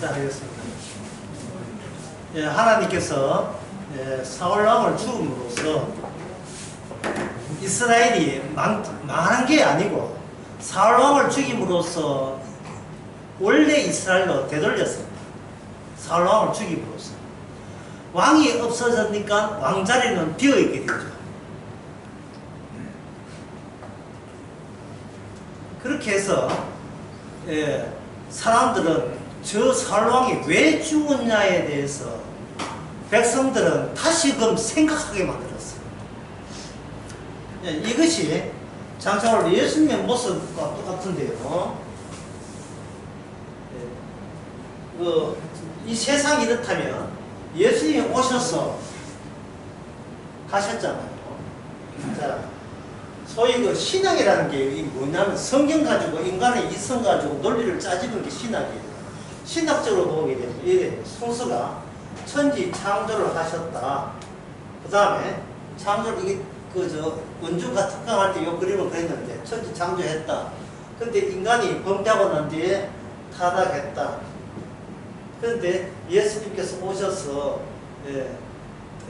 하겠습니다. 예, 하나님께서 사울 왕을 죽음으로써 이스라엘이 망한 게 아니고 사울 왕을 죽임으로써 원래 이스라엘로 되돌렸습니다. 사울 왕을 죽임으로써 왕이 없어졌으니까 왕자리는 비어있게 되죠. 그렇게 해서 사람들은 저 사울 왕이 왜 죽었냐에 대해서 백성들은 다시금 생각하게 만들었어요. 이것이 장차로 예수님의 모습과 똑같은데요. 이 세상이 이렇다면 예수님이 오셔서 가셨잖아요. 자, 소위 그 신학이라는 게 뭐냐면 성경 가지고 인간의 이성 가지고 논리를 짜지는 게 신학이에요. 신학적으로 보게 되면 이래 순서가 천지 창조를 하셨다. 그 다음에 창조를 이게 원주가 특강할 때 요 그림을 그렸는데 천지 창조했다. 근데 인간이 범죄하고 난 뒤에 타락했다. 그런데 예수님께서 오셔서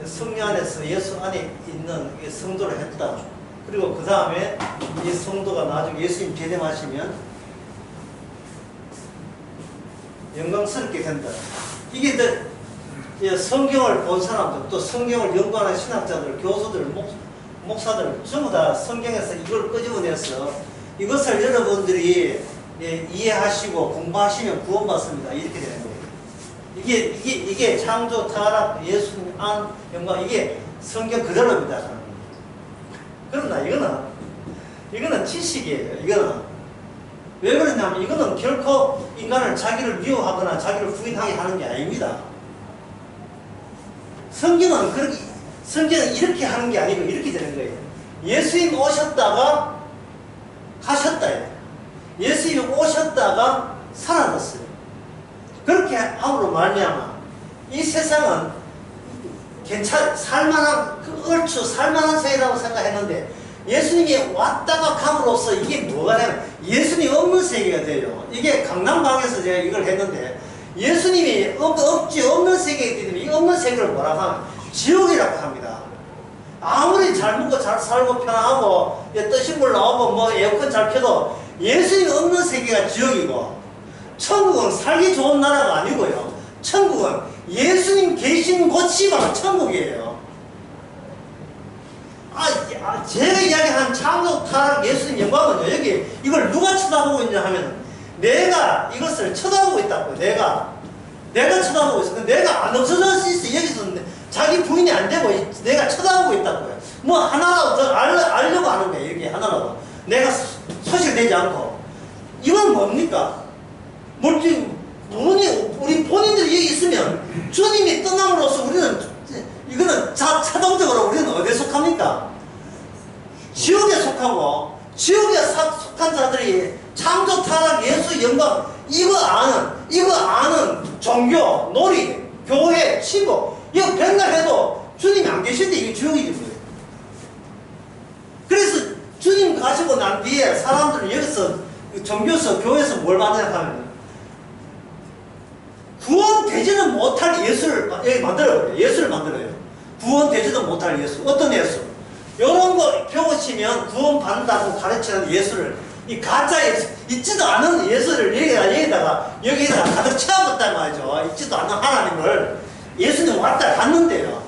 성령 안에서 예수 안에 있는 성도를 했다. 그리고 그 다음에 이 성도가 나중에 예수님 제대하시면 영광스럽게 된다. 이게 성경을 본 사람들, 또 성경을 연구하는 신학자들, 교수들, 목사들 전부 다 성경에서 이걸 끄집어내서 이것을 여러분들이 이해하시고 공부하시면 구원받습니다. 이렇게 되는 거예요. 이게 창조, 타락, 예수님 안, 영광, 이게 성경 그대로입니다. 그러나 이거는 지식이에요. 이거는 왜 그러냐면 이거는 결코 인간을 자기를 미워하거나 자기를 부인하게 하는 게 아닙니다. 성경은 이렇게 하는 게 아니고 이렇게 되는 거예요. 예수님 오셨다가 가셨다예요. 예수님 오셨다가 사라졌어요. 그렇게 함으로 말미암아 이 세상은 살만한, 얼추 살만한 세계라고 생각했는데 예수님이 왔다가 감으로써 이게 뭐가 되면 예수님이 없는 세계가 돼요. 이게 강남방에서 제가 이걸 했는데 예수님이 없는 세계이기 때문에 이 없는 세계를 뭐라고 하면 지옥이라고 합니다. 아무리 잘 먹고 잘 살고 편하고 뜨신 물 나오고 뭐 에어컨 잘 켜도 예수님이 없는 세계가 지옥이고 천국은 살기 좋은 나라가 아니고요. 천국은 예수님 계신 곳이 바로 천국이에요. 제가 이야기한 창조, 타락, 예수님 영광은요, 여기 이걸 누가 쳐다보고 있냐 하면 내가 이것을 쳐다보고 있다고요. 내가 쳐다보고 있어. 내가 안 없어질 수 있어. 여기서 자기 부인이 안 되고 내가 쳐다보고 있다고요. 뭐 하나라도 더 알려고 하는 거예요. 여기 하나라도. 내가 소실되지 않고. 이건 뭡니까? 우리 본인들이 여기 있으면 주님이 떠남으로써 이거는 자동적으로 우리는 어디에 속합니까? 지옥에 속하고, 지옥에 속한 자들이 창조, 타락, 예수, 영광, 이거 아는 종교, 놀이, 교회, 친구, 이거 백날 해도 주님이 안 계신데 이게 지옥이지 뭐예요. 그래서 주님 가시고 난 뒤에 사람들은 여기서 종교에서, 교회에서 뭘 받느냐 하면 구원되지는 못할 예수를 여기 만들어요. 예수를 만들어요. 구원되지도 못할 예수. 어떤 예수? 이런 거 배우시면 구원받는다고 가르치는 예수를, 이 가짜에 있지도 않은 예수를 여기다가 가득 채워봤단 말이죠. 있지도 않은 하나님을 예수님 왔다 갔는데요.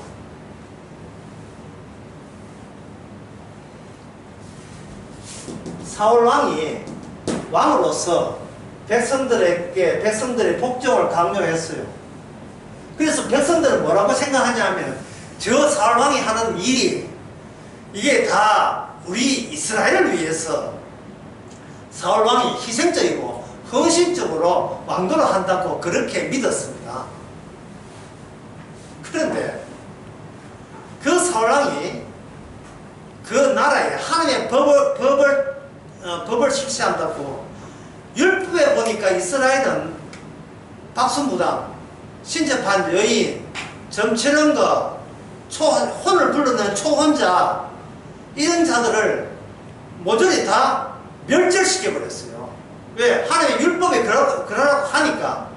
사울 왕이 왕으로서 백성들의 복종을 강요했어요. 그래서 백성들은 뭐라고 생각하냐면 저 사울 왕이 하는 일이 이게 다 우리 이스라엘을 위해서 사울 왕이 희생적이고 헌신적으로 왕도를 한다고 그렇게 믿었습니다. 그런데 그 사울 왕이 그 나라에 하나님의 법을 실시한다고 율법에 보니까 이스라엘은 박수무당, 신접한 여인, 점치는 거, 혼을 부르는 초혼자, 이런 자들을 모조리 다 멸절시켜버렸어요. 왜? 하나님의 율법에 그러라고 하니까.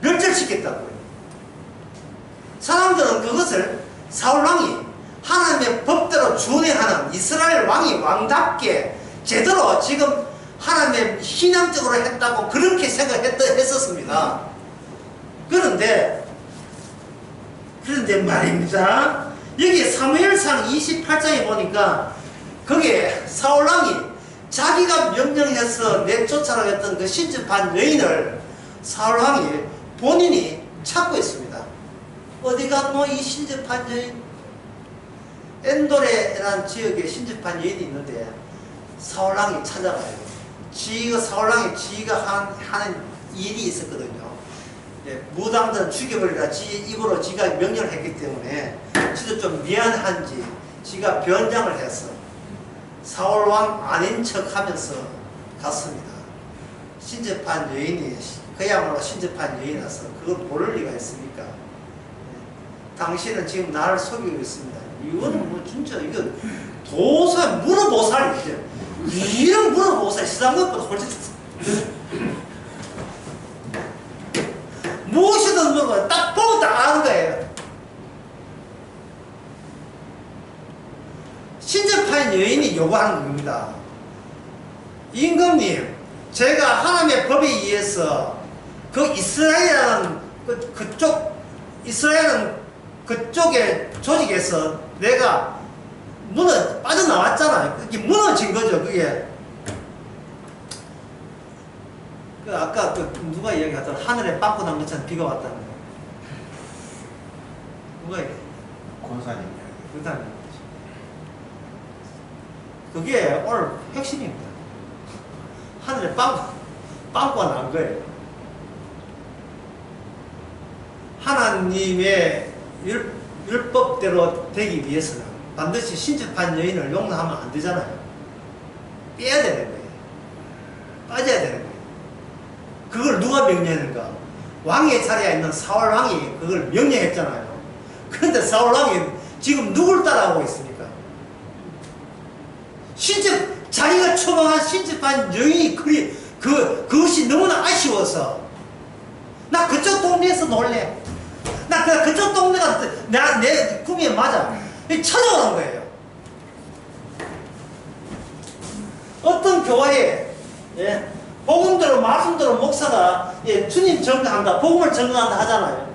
멸절시켰다고요. 사람들은 그것을 사울왕이 하나님의 법대로 준행하는 이스라엘 왕이 왕답게 제대로 지금 하나님의 신앙적으로 했다고 그렇게 생각했었습니다. 그런데 말입니다. 여기 사무엘상 28장에 보니까 거기에 사울왕이 자기가 명령해서 내쫓아라 했던 그 신접한 여인을 사울왕이 본인이 찾고 있습니다. 어디 갔노 이 신접한 여인? 엔도레라는 지역에 신접한 여인이 있는데 사울왕이 찾아가요. 사울왕이 지가 하는 일이 있었거든요. 무당들은 죽여버리라 지 입으로 지가 명령을 했기 때문에 지도 좀 미안한지 지가 변장을 해서 사울왕 아닌 척 하면서 갔습니다. 신접한 여인이 그야말로 신접한 여인이라서 그걸 모를 리가 있습니까? 당신은 지금 나를 속이고 있습니다. 이거는 뭐 진짜 이거 물어보살이죠. 이런 물어보살 시장 것보다 훨씬 무엇이든 물어봐. 딱 보고 딱 아는 거예요. 신접한 여인이 요구하는 겁니다. 임금님, 제가 하나님의 법에 의해서 그 이스라엘이라는 이스라엘은 그쪽의 조직에서 내가 빠져나왔잖아요. 그게 무너진 거죠, 그게. 아까 누가 이야기하던 하늘에 빵꾸 난 것처럼 비가 왔다는 거. 누가 얘기해? 권사님. 그게 오늘 핵심입니다. 하늘에 빵꾸가 난 거예요. 하나님의 율법대로 되기 위해서는 반드시 신접한 여인을 용납하면 안 되잖아요. 빼야 되는 거예요. 빠져야 되는 거예요. 그걸 누가 명령했는가? 왕의 자리에 있는 사울왕이 그걸 명령했잖아요. 그런데 사울왕이 지금 누굴 따라하고 있습니까? 자기가 처방한 신접한 여인이 그것이 너무나 아쉬워서 나 그쪽 동네에서 놀래. 나 그쪽 동네가 내 꿈에 맞아. 찾아오는 거예요. 어떤 교회에 복음대로 말씀대로 목사가 주님 전가한다, 복음을 전가한다 하잖아요.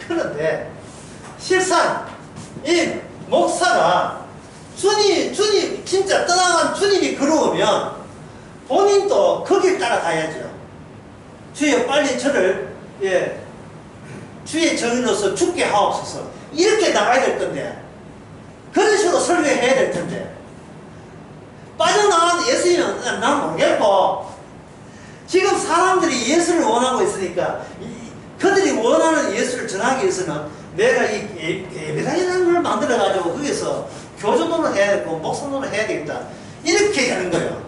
그런데 실상 이 목사가 주님 진짜 떠나간 주님이 그러면 본인도 그 길 따라가야죠. 주여 빨리 저를 주의 정인으로서 죽게 하옵소서 이렇게 나가야 될 건데 그런 식으로 설교해야 될 텐데 빠져나간 예수님은 난 모르겠고 지금 사람들이 예수를 원하고 있으니까 그들이 원하는 예수를 전하기 위해서는 내가 이 예배당이라는 걸 만들어가지고 거기서 교주 노릇 해야 되고 목사 노릇 해야 되겠다 이렇게 하는 거예요.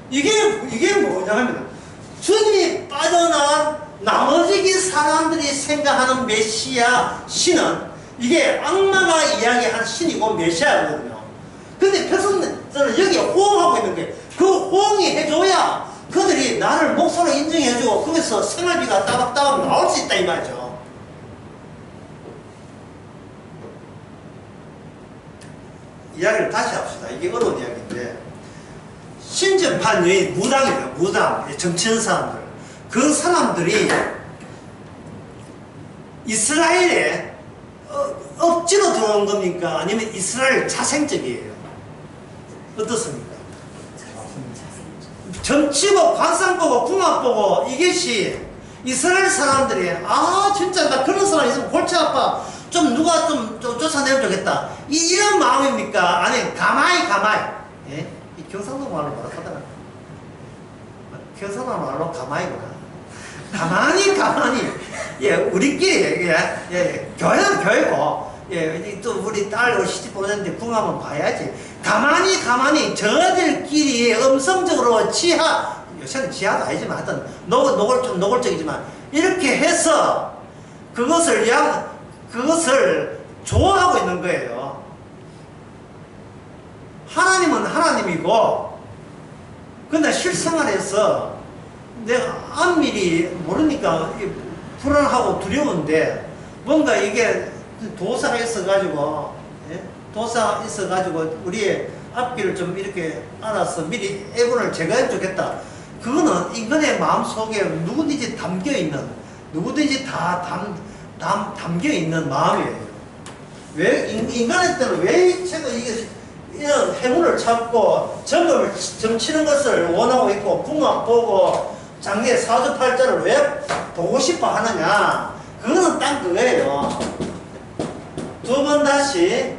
이게 뭐냐면 주님이 빠져나간 나머지 사람들이 생각하는 메시아 신은 이게 악마가 이야기한 신이고 메시아거든요. 근데 백성들은 여기에 호응하고 있는 게 그 호응이 해줘야 그들이 나를 목사로 인정해주고 거기서 생활비가 따박따박 나올 수 있다 이 말이죠. 이야기를 다시 합시다. 이게 어려운 이야기인데 신접한 여인 무당이에요. 무당 정치하는 사람들 그 사람들이 이스라엘에 억지로 들어온 겁니까? 아니면 이스라엘 자생적이에요? 어떻습니까? 정치고 관상보고 궁합보고 이것이 이스라엘 사람들이 진짜 나 그런 사람 있으면 골치 아파 좀 누가 좀 쫓아내면 좋겠다 이런 마음입니까? 아니 가만히 이 경상도 말로 뭐라 하더라? 경상도 말로 가만히구나. 가만히 우리끼리 교회는 교회고 또 우리 딸 시집 보냈는데 궁합은 봐야지. 가만히 저들끼리 음성적으로 요새는 지하도 아니지만 하여튼 노골적이지만 이렇게 해서 그것을 좋아하고 있는 거예요. 하나님은 하나님이고 근데 실생활에서 내가 안밀이 모르니까 불안하고 두려운데 뭔가 이게 도사가 있어가지고 예? 도사가 있어가지고 우리의 앞길을 좀 이렇게 알아서 미리 애군을 제거해 주겠다. 그거는 인간의 마음속에 누구든지 담겨있는 누구든지 다 담겨있는 마음이에요. 왜 인간한테는 왜 제가 이게 이런 행운을 찾고 점검을 점치는 것을 원하고 있고 궁합 보고 장래 사주팔자를 왜 보고 싶어 하느냐. 그거는 딱 그거예요. 두 번 다시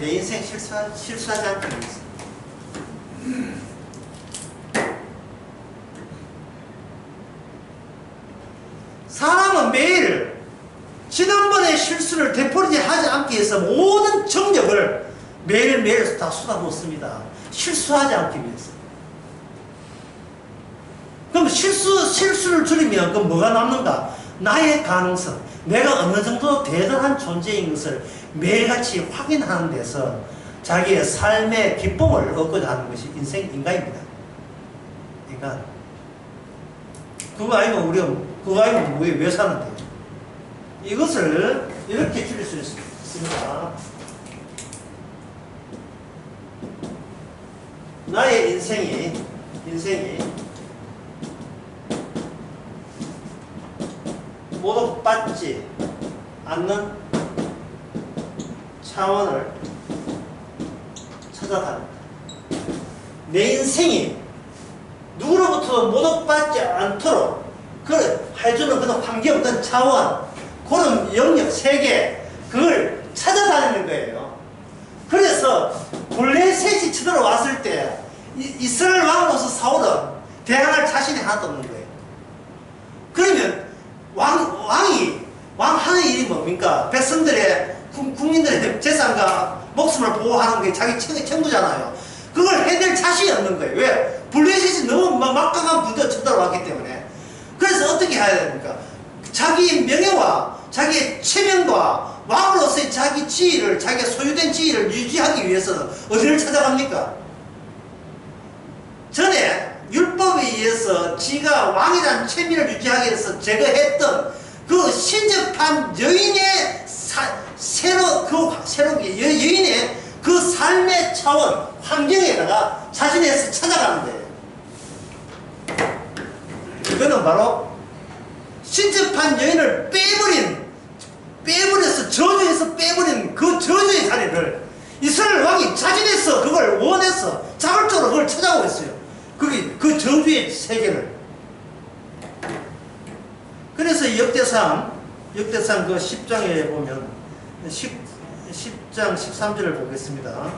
내 인생 실수하지 않기 위해서. 사람은 매일 지난번의 실수를 되풀이지 하지 않기 위해서 모든 정력을 매일매일 다 쏟아붓습니다. 실수하지 않기 위해서. 그럼 실수를 줄이면 그럼 뭐가 남는가? 나의 가능성, 내가 어느 정도 대단한 존재인 것을 매일같이 확인하는 데서 자기의 삶의 기쁨을 얻고자 하는 것이 인간입니다. 인간. 그거 아니면 그거 아니면 왜 사는데? 이것을 이렇게 줄일 수 있습니다. 나의 인생이 모독받지 않는 차원을 찾아다닙니다. 내 인생이 누구로부터 모독받지 않도록 해주는 그런 환경, 어떤 차원, 그런 영역, 세계, 그걸 찾아다니는 거예요. 그래서 블레셋이 쳐들어왔을 때 이스라엘 왕으로서 사울은 대항할 자신이 하나도 없는 거예요. 그러면 왕 하는 일이 뭡니까? 백성들의 국민들의 재산과 목숨을 보호하는 게 자기 책무잖아요. 그걸 해낼 자신이 없는 거예요. 왜? 블레셋이 너무 막강한 부대가 쳐들어왔기 때문에. 그래서 어떻게 해야 됩니까? 자기 명예와 자기의 체면과 왕으로서의 자기 지위를, 자기가 소유된 지위를 유지하기 위해서는 어디를 찾아갑니까? 전에 율법에 의해서 지가 왕이라는 체면을 유지하기 위해서 제거했던 그 신접한 여인의 여인의 그 삶의 차원, 환경에다가 자신에서 찾아가는 거예요. 이거는 바로 신접한 여인을 빼버려서 저주해서 빼버린 그 저주의 자리를 이스라엘 왕이 자진해서 그걸 원해서 자발적으로 그걸 찾아오고 있어요. 그 저주의 세계를. 그래서 역대상 그 10장에 보면 10장 13절을 보겠습니다.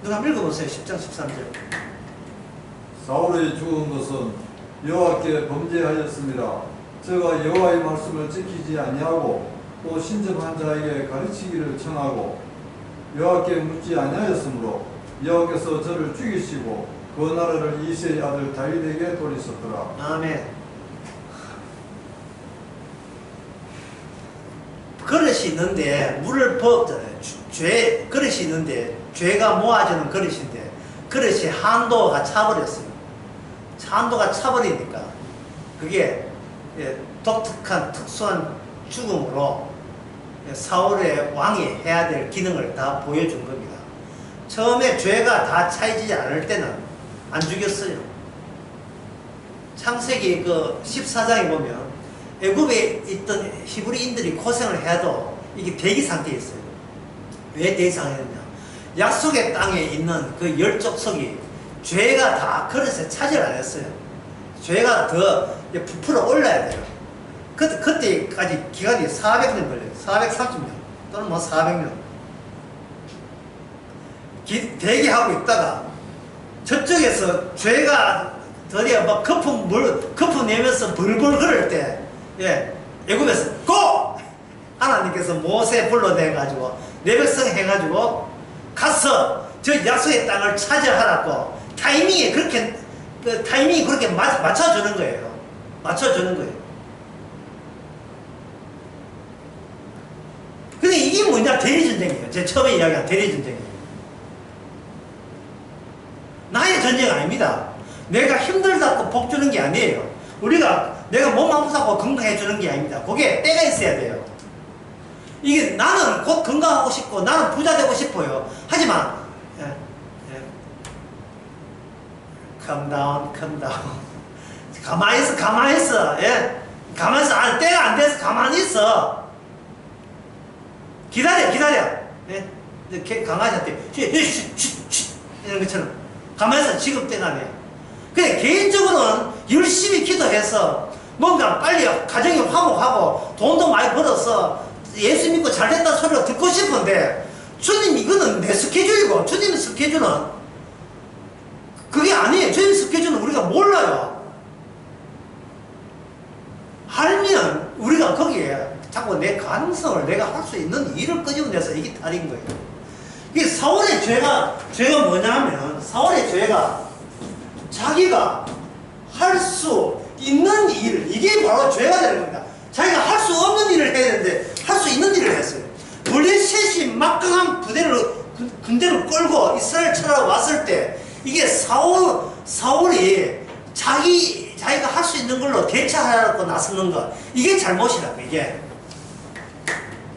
누가 한번 읽어보세요. 10장 13절. 사울이 죽은 것은 여호와께 범죄하였습니다. 저가 여호와의 말씀을 지키지 아니하고 또 신접한 자에게 가르치기를 청하고 여호와께 묻지 아니하였으므로 여호와께서 저를 죽이시고 그 나라를 이새의 아들 다윗에게 돌리셨더라. 아멘. 그릇이 있는데 그릇이 있는데 죄가 모아지는 그릇인데 그릇이 한도가 차버렸어요. 한도가 차버리니까 그게 독특한 특수한 죽음으로 사울의 왕이 해야 될 기능을 다 보여준 겁니다. 처음에 죄가 다 차이지 않을 때는 안 죽였어요. 창세기 그 14장에 보면 애굽에 있던 히브리인들이 고생을 해도 이게 대기 상태에 있어요. 왜 대기 상태였냐? 약속의 땅에 있는 그 열족속이 죄가 다 그릇에 차지를 안 했어요. 죄가 더 부풀어 올라야 돼요. 그때까지 기간이 400년 걸려요. 430년 또는 뭐 400년 대기하고 있다가 저쪽에서 죄가 드디어 막 거품 내면서 벌벌 그럴 때 애굽에서 고! 하나님께서 모세 불러내가지고 내 백성 해가지고 가서 저 약속의 땅을 차지하라고 타이밍이 그렇게 맞춰주는 거예요. 맞춰주는 거예요. 근데 이게 뭐냐? 대리전쟁이에요. 제가 처음에 이야기한 대리전쟁이에요. 아닙니다. 내가 힘들다고 복 주는 게 아니에요. 내가 몸 아프다고 건강해주는 게 아닙니다. 그게 때가 있어야 돼요. 이게 나는 곧 건강하고 싶고 나는 부자 되고 싶어요. 하지만 calm down. 가만히 있어. 예? 가만히 있어. 때가 안 돼서 가만히 있어. 기다려. 예? 이렇게 강아지한테 이런 것처럼 가만히 있어. 지금 때가 아니야. 그래, 개인적으로는 열심히 기도해서 뭔가 빨리 가정이 화목하고 돈도 많이 벌어서 예수 믿고 잘됐다는 소리를 듣고 싶은데, 주님 이거는 내 스케줄이고 주님 스케줄은 그게 아니에요. 주님 스케줄은 우리가 몰라요. 알면 우리가 거기에 자꾸 내 가능성을 내가 할 수 있는 일을 끄집어내서 이게 탈인 거예요. 이게 사울의 죄가 뭐냐면, 사울의 죄가 자기가 할 수 있는 일, 이게 바로 죄가 되는 겁니다. 자기가 할 수 없는 일을 해야 되는데 할 수 있는 일을 했어요. 블레셋이 막강한 군대를 끌고 이스라엘 쳐라 왔을 때, 이게 사울이 자기가 할 수 있는 걸로 대처하려고 나서는 것, 이게 잘못이라고. 이게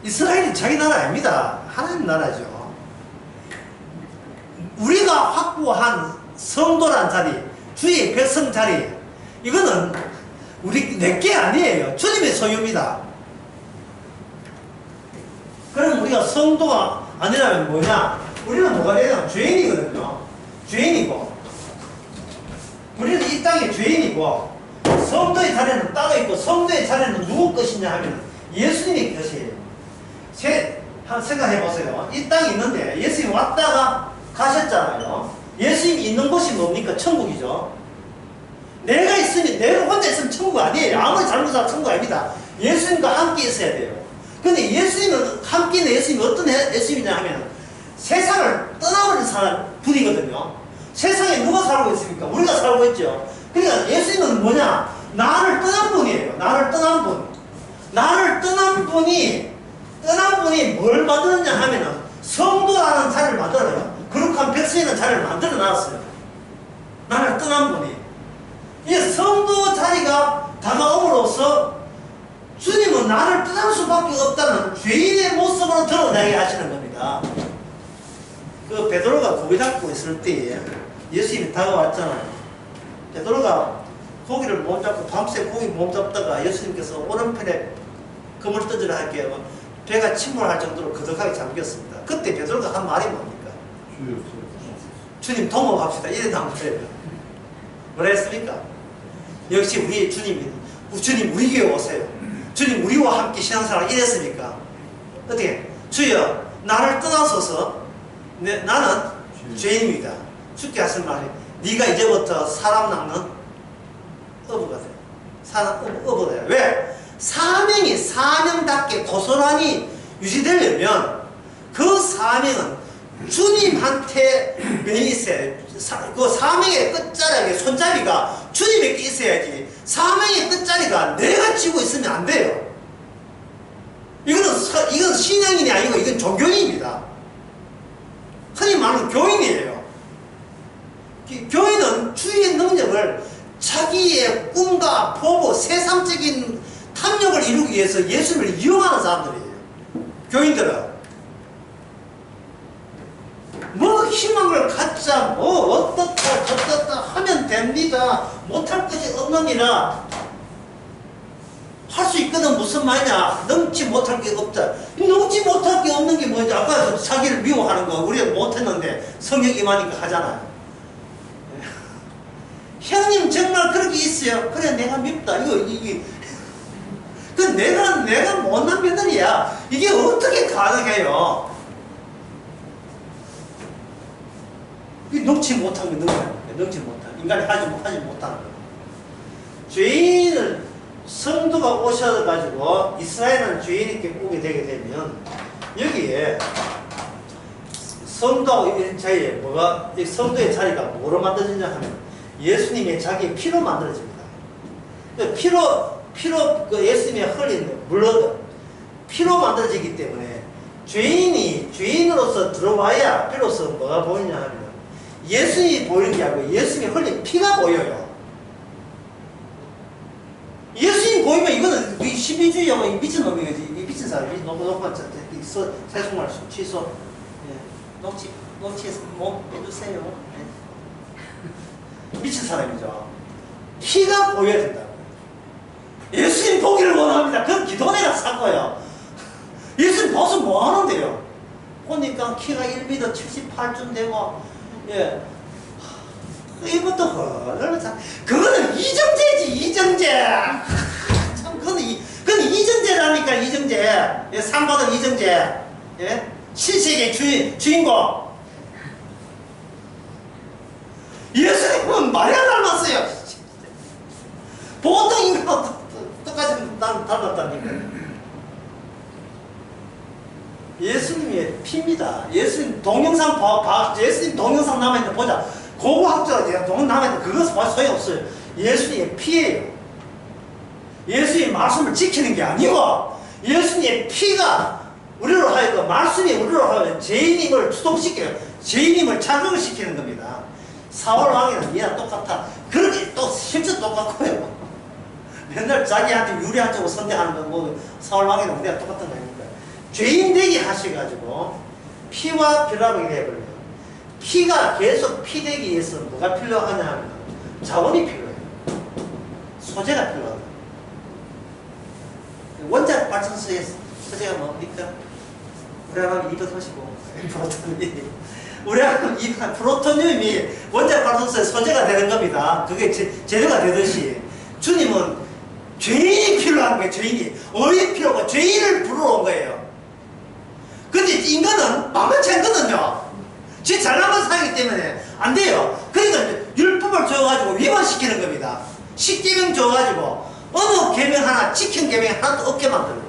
이스라엘이 자기 나라 아닙니다. 하나님 나라죠. 우리가 확보한 성도란 자리, 주의 백성 자리, 이거는 내게 아니에요. 주님의 소유입니다. 그럼 우리가 성도가 아니라면 뭐냐? 우리는 뭐가 되냐? 죄인이거든요. 죄인이고, 우리는 이 땅의 죄인이고, 성도의 자리는 따로 있고, 성도의 자리는 누구 것이냐 하면 예수님의 것이에요. 한번 생각해 보세요. 이 땅에 있는데 예수님이 왔다가 가셨잖아요. 예수님이 있는 곳이 뭡니까? 천국이죠. 내가 혼자 있으면 천국 아니에요. 아무리 잘못해도 천국 아닙니다. 예수님과 함께 있어야 돼요. 근데 예수님은 함께 있는 예수님이 어떤 예수님이냐 하면 세상을 떠나버린 분이거든요. 세상에 누가 살고 있습니까? 우리가 살고 있죠. 그러니까 예수님은 뭐냐? 나를 떠난 분이에요. 나를 떠난 분이 뭘 만들었냐 하면은 성도라는 자리를 만들어요. 거룩한 백성이라는 자리를 만들어 놨어요. 나를 떠난 분이. 이 성도 자리가 다가옴으로써 주님은 나를 떠날 수밖에 없다는 죄인의 모습으로 드러나게 하시는 겁니다. 그 베드로가 고기 잡고 있을 때에 예수님이 다가왔잖아요. 베드로가 고기를 못 잡고 밤새 고기 못 잡다가 예수님께서 오른편에 그물 떠지라 할게요. 배가 침몰할 정도로 거덕하게 잠겼습니다. 그때 베드로가 한 말이 뭡니까? 주님 동업합시다. 이래 나온 거예요. 뭐라 했습니까? 역시 우리 주님 우리 교회 오세요. 주님 우리와 함께 신앙생활 이랬습니까? 어떻게? 주여 나를 떠나소서. 나는 죄인입니다. 주께 하신 말이 네가 이제부터 사람 낚는 어부가 돼. 어부가 돼. 왜? 사명이 사명답게 고스란히 유지되려면 그 사명은 주님한테 면이 있어야 돼. 그 사명의 끝자락에 손잡이가 주님에게 있어야지. 사명의 끝자리가 내가 쥐고 있으면 안 돼요. 이건 신앙인이 아니고 이건 종교인입니다. 흔히 말하는 교인이에요. 교인은 주의 능력을 자기의 꿈과 포부, 세상적인 탐욕을 이루기 위해서 예수님을 이용하는 사람들이에요. 교인들은 뭐 희망을 갖자, 뭐 어떻다 저떻다 하면 됩니다. 못할 것이 없느니라. 할 수 있거든. 무슨 말이냐? 넘지 못할 게 없다. 넘지 못할 게 없는 게 뭐지? 아까 자기를 미워하는 거 우리가 못했는데 성령 임하니까 하잖아요. 형님 정말 그렇게 있어요. 그래 내가 밉다. 이게 그 내가 못난 며느리야. 이게 어떻게 가능해요? 이 넘지 못한 게 넘지 못한 인간이 하지 못하는 거. 죄인을 성도가 오셔가지고 이스라엘은 죄인에게 오게 되게 되면 여기에 성도하고 자리에 뭐가 이 성도의 자리가 뭐로 만들어지냐 하면 예수님의 자기의 피로 만들어집니다. 피로 예수님의 흘린 물론 피로 만들어지기 때문에 죄인으로서 들어와야 비로소 뭐가 보이냐 하면 예수님이 보이는 게 아니고 예수님이 흘린 피가 보여요. 예수님 보이면 이거는 신비주의하고 미친놈이지. 이 미친 사람이 녹화 세속말 취소. 예. 녹취해서 뭐 해주세요. 예. 미친 사람이죠. 피가 보여야 된다고. 예수님 보기를 원합니다. 그건 기도내가 산 거예요. 예수님 벗은 뭐 하는데요? 보니까 키가 1m 78쯤 되고, 예. 이것도 얼마나 참, 그거는 이정재지, 이정재! 참, 그건 이정재라니까, 이정재. 예, 상 받은 이정재. 예? 신세계 주인공. 예수님은 마리아 닮았어요. 보통 인간하고 똑같이 닮았다니까. 예수님의 피입니다. 예수님 동영상 예수님 동영상 남아있는 보자. 고고학자가 내가 동영상 남아있는 그것은 봐도 소용없어요. 예수님의 피예요. 예수님의 말씀을 지키는 게 아니고 예수님의 피가 우리로 하여금 말씀이 우리로 하여금 죄인임을 주동시켜요. 죄인임을 자극시키는 겁니다. 사울 왕이랑 얘랑 똑같아. 그렇게 또 실제 똑같고요. 맨날 자기한테 유리한 쪽으로 선대하는 건 뭐 사울 왕이랑 우리랑 똑같은 거 아닙니까? 죄인 되게 하셔가지고 피와 벼락이 되어버려요. 피가 계속 피되기 위해서 뭐가 필요하냐 하면 자원이 필요해요. 소재가 필요하다. 원자력 발전소의 소재가 뭡니까? 우라늄 235 프로토늄. 우라늄 2 프로토늄이 원자력 발전소의 소재가 되는 겁니다. 그게 재료가 되듯이 주님은 죄인이 필요한 거예요. 죄인이 어이 필요하고 죄인을 부르러 온 거예요. 근데 인간은 만만치 않거든요. 지 잘나만 살기 때문에 안 돼요. 그러니까 율법을 줘가지고 위반시키는 겁니다. 십계명 줘가지고 어느 계명 하나, 지킨 계명 하나도 없게 만들어요.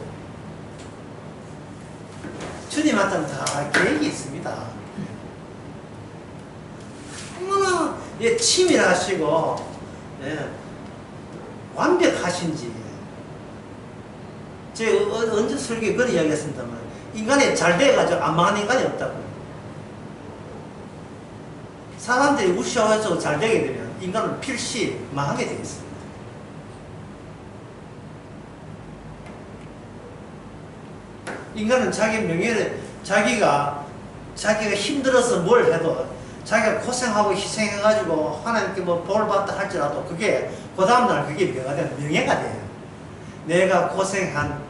주님한테는 다 계획이 있습니다. 얼마나 예, 치밀하시고 예, 완벽하신지. 제가 언제 설교에 그런 이야기 했습니다만 인간이 잘 돼가지고 안 망하는 인간이 없다고요. 사람들이 우시해서 잘 되게 되면 인간은 필시 망하게 되어 있습니다. 인간은 자기 명예를 자기가 힘들어서 뭘 해도 자기가 고생하고 희생해가지고 하나님께 뭐 볼 받다 할지라도 그게 그 다음날 그게 뭐가 돼요? 명예가 돼요. 내가 고생한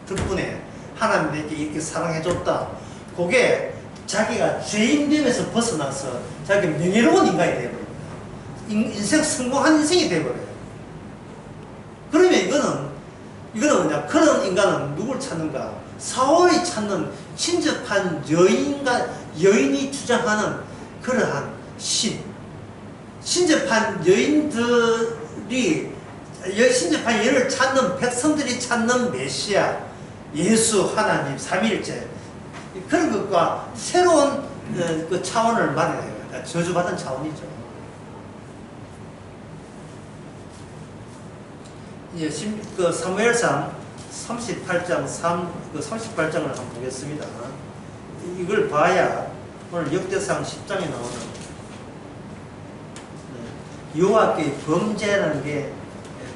덕분에 하나님 내게 이렇게 사랑해줬다. 그게 자기가 죄인됨에서 벗어나서 자기 명예로운 인간이 되어버립니다. 인생 성공한 인생이 되어버려요. 그러면 이거는 뭐냐? 그런 인간은 누굴 찾는가? 사울이 찾는 신접한 여인이 주장하는 그러한 신접한 여인들이 신접한 여인을 찾는 백성들이 찾는 메시아 예수 하나님 삼위일체 그런 것과 새로운 그 차원을 말해야 돼요. 저주받은 차원이죠. 예, 그 사무엘상 38장 38장을 한번 보겠습니다. 이걸 봐야 오늘 역대상 10장에 나오는 여호와께 범죄라는 게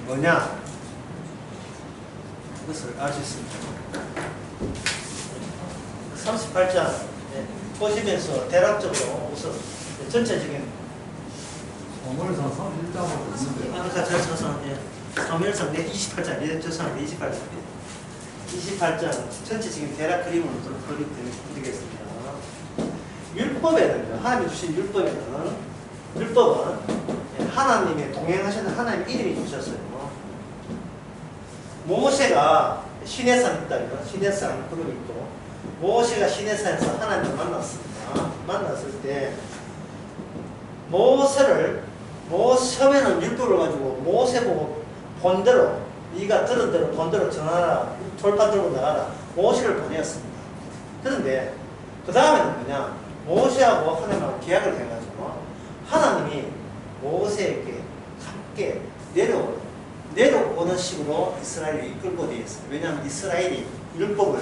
뭐냐 그것을 알 수 있습니다. 38장 보시면서 대략적으로 우선 전체적인 사무엘상 31장으로 있는데 아까 저 사무엘상 28장 죄송합니다. 28장 전체적인 대략 그림을 그리겠습니다. 율법에는 하나님이 주신 율법은 하나님의 동행하시는 하나님 이름이 주셨어요. 모세가 시내산 있다. 시내산 그룹이 있고 모세가 시내산에서 하나님을 만났습니다. 만났을 때 처음에는 율법을 가지고 모세 보고 본대로 네가 들은 대로 본대로 전하라. 돌판 들고 나가라. 모세를 보냈습니다. 그런데 그 다음에는 뭐냐 모세하고 하나님하고 계약을 해가지고 하나님이 모세에게 함께 내려오는 식으로 이스라엘을 이끌고 되어 있어요. 왜냐하면 이스라엘이 율법을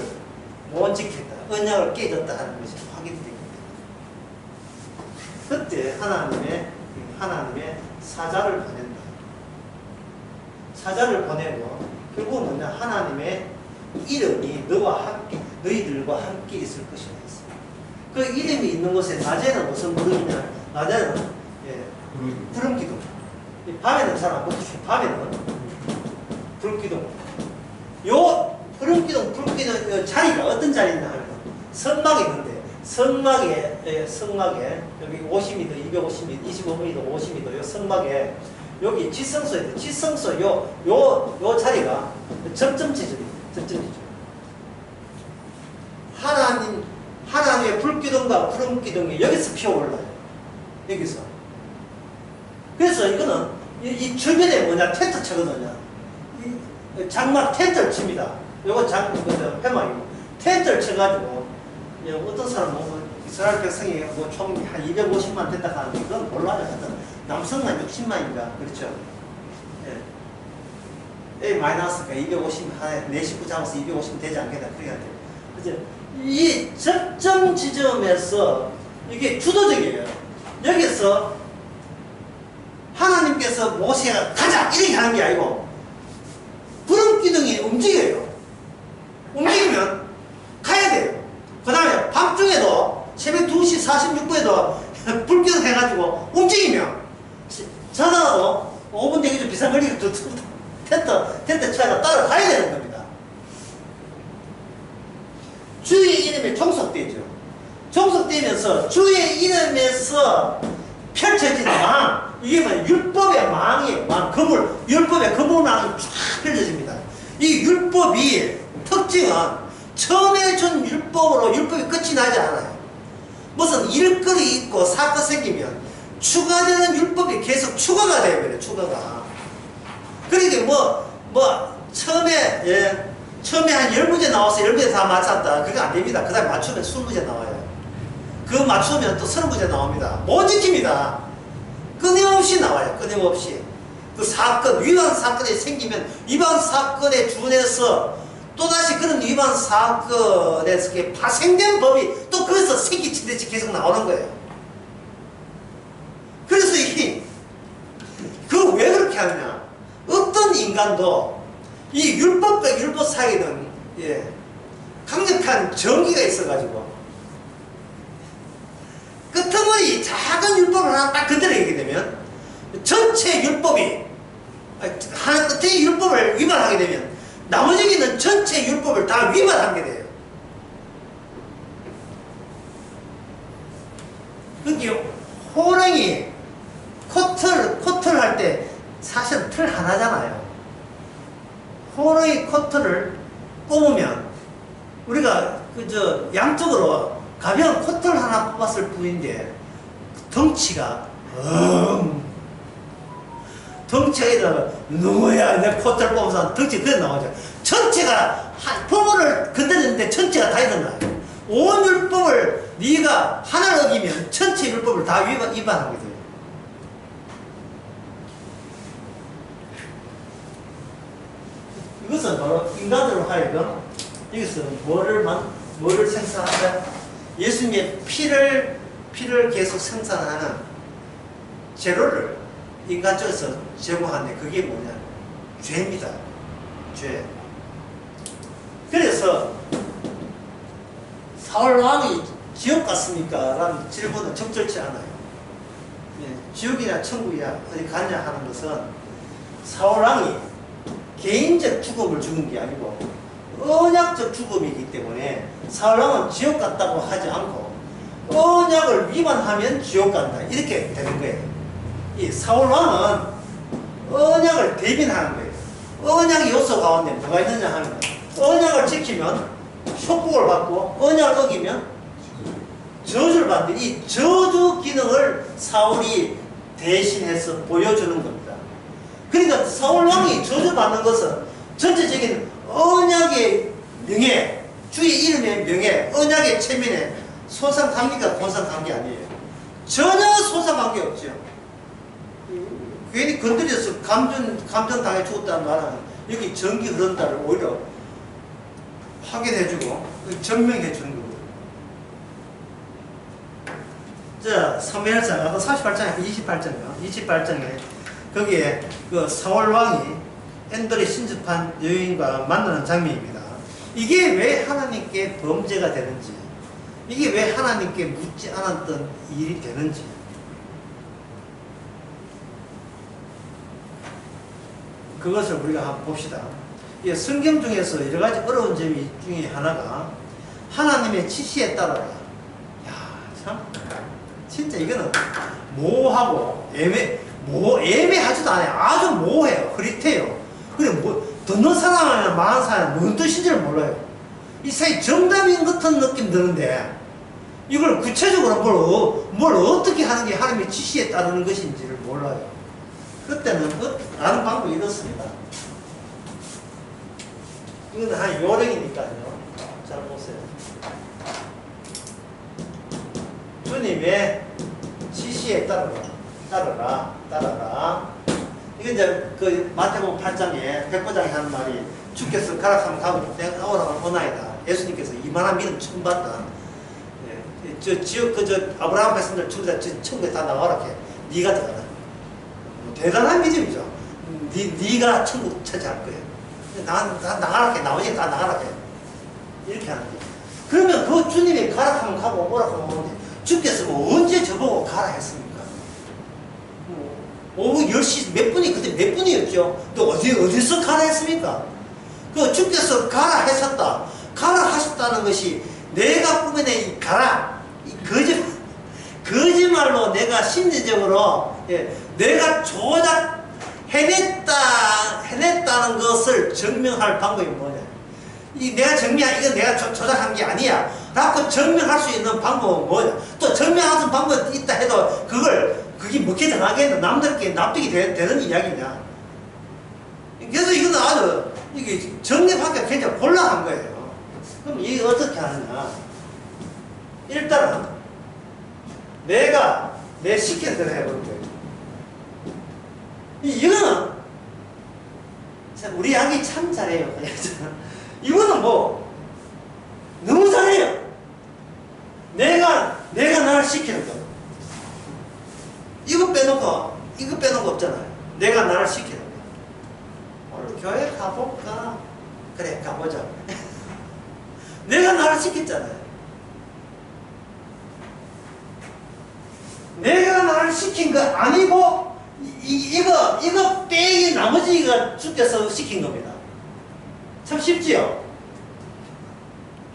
못 지켰다. 언약을 깨졌다 하는 것이 확인됩니다. 그때 하나님의 사자를 보낸다. 사자를 보내고 결국은 뭐냐, 하나님의 이름이 너희들과 함께 있을 것이다. 그 이름이 있는 곳에 낮에는 무슨 무덤이냐? 낮에는 구름 기둥. 밤에는 잘 안 보이죠. 밤에는 불 기둥. 요 구름 기둥, 불 기둥 자리가 어떤 자리냐 하면 성막이 있는데 성막에 여기 50m, 250m, 25m, 50m 요 성막에 여기 지성소에 지성소 요 자리가 점점지점이에요. 점점지점. 하나님의 불기둥과 구름기둥이 여기서 피어올라요. 여기서. 그래서 이거는 이 주변에 뭐냐, 텐트 쳐거든요. 장막 텐트를 칩니다. 요거 회막이고. 텐트를 쳐가지고, 어떤 사람은 이스라엘 백성이 총 한 250만 된다 하는데, 그건 몰라요. 하여튼 남성만 60만인가. 그렇죠. 예. 많이 나왔으니까 250, 한 4식구 잡아서 250 되지 않겠다. 그렇게 해야 돼요. 그죠? 이 접점 지점에서 이게 주도적이에요. 여기서 하나님께서 모세가 가자! 이렇게 하는 게 아니고 구름기둥이 움직여요. 움직이면 가야 돼요. 그 다음에 밤중에도 새벽 2시 46분에도 불기둥 해가지고 움직이면 자다가도 5분 되기 좀 비싼 거리가 텐트 차가 따라가야 되는 겁니다. 주의 이름에 종속되죠. 종속되면서 주의 이름에서 펼쳐진 망, 이게 뭐냐, 율법의 망이에요. 그물, 율법의 그물망이 쫙 펼쳐집니다. 이 율법이 특징은 처음에 준 율법으로 율법이 끝이 나지 않아요. 무슨 일거리 있고 사건 생기면 추가되는 율법이 계속 추가가 되어버려요. 추가가. 그러니까 처음에 한 10문제 나와서 10문제 다 맞췄다. 그게 안 됩니다. 그 다음에 맞추면 20문제 나와요. 그거 맞추면 또 30문제 나옵니다. 못 지킵니다. 끊임없이 나와요. 끊임없이. 그 사건, 위반 사건이 생기면 위반 사건에 준해서 또다시 그런 위반 사건에서 파생된 법이 또 거기서 생기치듯이 계속 나오는 거예요. 그래서 왜 그렇게 하느냐. 어떤 인간도 이 율법과 율법 사이에는 강력한 정기가 있어가지고 끄트머리 작은 율법을 하나 딱 건드리게 되면 전체 율법이 하나 끝의 율법을 위반하게 되면 나머지는 전체 율법을 다 위반하게 돼요. 그러니까 호랑이 코트를 할 때 사실 틀 하나잖아요. 호랑이 코트를 뽑으면 우리가 양쪽으로 가벼운 코트를 하나 뽑았을 뿐인데 덩치가 덩치가 누구야 내 코트를 뽑아서 덩치 그래 나오죠. 전체가 부모를 건드렸는데 전체가 다 일어나요. 온 율법을 네가 하나를 어기면 전체 율법을 다 위반하게 돼요. 이것은 바로 인간으로 하여금 여기서 뭐를 생산한다? 예수님의 피를 계속 생산하는 재료를 인간 쪽에서 제공하는데 그게 뭐냐? 죄입니다. 죄. 그래서 사울 왕이 지옥 갔습니까? 라는 질문은 적절치 않아요. 지옥이냐 천국이냐 어디 갔냐 하는 것은 사울 왕이 개인적 죽음을 죽은 게 아니고 언약적 죽음이기 때문에 사울 왕은 지옥 갔다고 하지 않고 언약을 위반하면 지옥 간다 이렇게 되는 거예요. 이 사울 왕은 언약을 대변하는 거예요. 언약의 요소 가운데 뭐가 있느냐 하면 언약을 지키면 축복을 받고 언약을 어기면 저주를 받는데 이 저주 기능을 사울이 대신해서 보여주는 겁니다. 그러니까 사울 왕이 저주받는 것은 전체적인 언약의 명예, 주의 이름의 명예, 언약의 체면에 손상관계가 본상관계 아니에요. 전혀 손상관계 없죠. 괜히 건드려서 감전당해 죽었다는 말은 여기 전기 흐른다를 오히려 확인해주고 증명해주는 거거든요. 자, 사무엘상, 아까 48장에 28장이요. 28장에 거기에 그 사울 왕이 엔돌에 신접한 여인과 만나는 장면입니다. 이게 왜 하나님께 범죄가 되는지, 이게 왜 하나님께 묻지 않았던 일이 되는지. 그것을 우리가 한번 봅시다. 이 성경 중에서 여러 가지 어려운 점이 중에 하나가 하나님의 지시에 따라라. 야, 참, 진짜 이거는 모호하고 애매하지도 않아요. 아주 모호해요. 흐릿해요. 그래, 듣는 사람이나 말하는 사람은 뭔 뜻인지를 몰라요. 이 사이 정답인 같은 느낌 드는데 이걸 구체적으로 뭘 어떻게 하는 게 하나님의 지시에 따르는 것인지를 몰라요. 그때는 아는 방법이 이렇습니다. 이건 한 요령이니까요. 잘 보세요. 주님의 지시에 따라라. 이건 이제 그 마태복음 8장에 백부장이 하는 말이 주께서 가락하면 가고 내가 오라면 오나이다. 예수님께서 이만한 믿음 처음 봤다. 예. 저 아브라함 백성들 전부 다 천국에 다 나가라 해. 네가 들어가라. 대단한 믿음이죠. 네가 천국 차지할 거예요. 다 나가라 해. 나머지 다 나가라 해. 이렇게 하는 거예요. 그러면 그 주님이 가락하면 가고 오라고 하면 오는데 주께서 뭐 언제 저보고 가라 했습니까? 오후 10시 몇 분이 그때 몇 분이었죠? 또 어디서 가라 했습니까? 그 주께서 가라 했었다. 가라 하셨다는 것이 내가 꾸며낸 이 가라, 이 거짓말로 내가 심리적으로 내가 해냈다는 것을 증명할 방법이 뭐냐? 이건 내가 조작한 게 아니야. 라고 증명할 수 있는 방법은 뭐냐? 또 증명할 수 있는 방법이 있다 해도 그게 먹혀 들어가겠나? 남들께 납득이 되는 이야기냐? 그래서 이거는 아주 이게 정립하기가 굉장히 곤란한 거예요. 그럼 이게 어떻게 하느냐? 일단은 내가 내 시키는 대로 해보는 거예요. 이거는 우리 양이 참 잘해요. 이거는 뭐 너무 잘해요. 내가 나를 시키는 거. 이거 빼놓고 없잖아요. 내가 나를 시키는 거. 오늘 교회 가볼까? 그래, 가보자. 내가 나를 시켰잖아요. 내가 나를 시킨 거 아니고 이거 빼기 나머지가 주께서 시킨 겁니다. 참 쉽지요?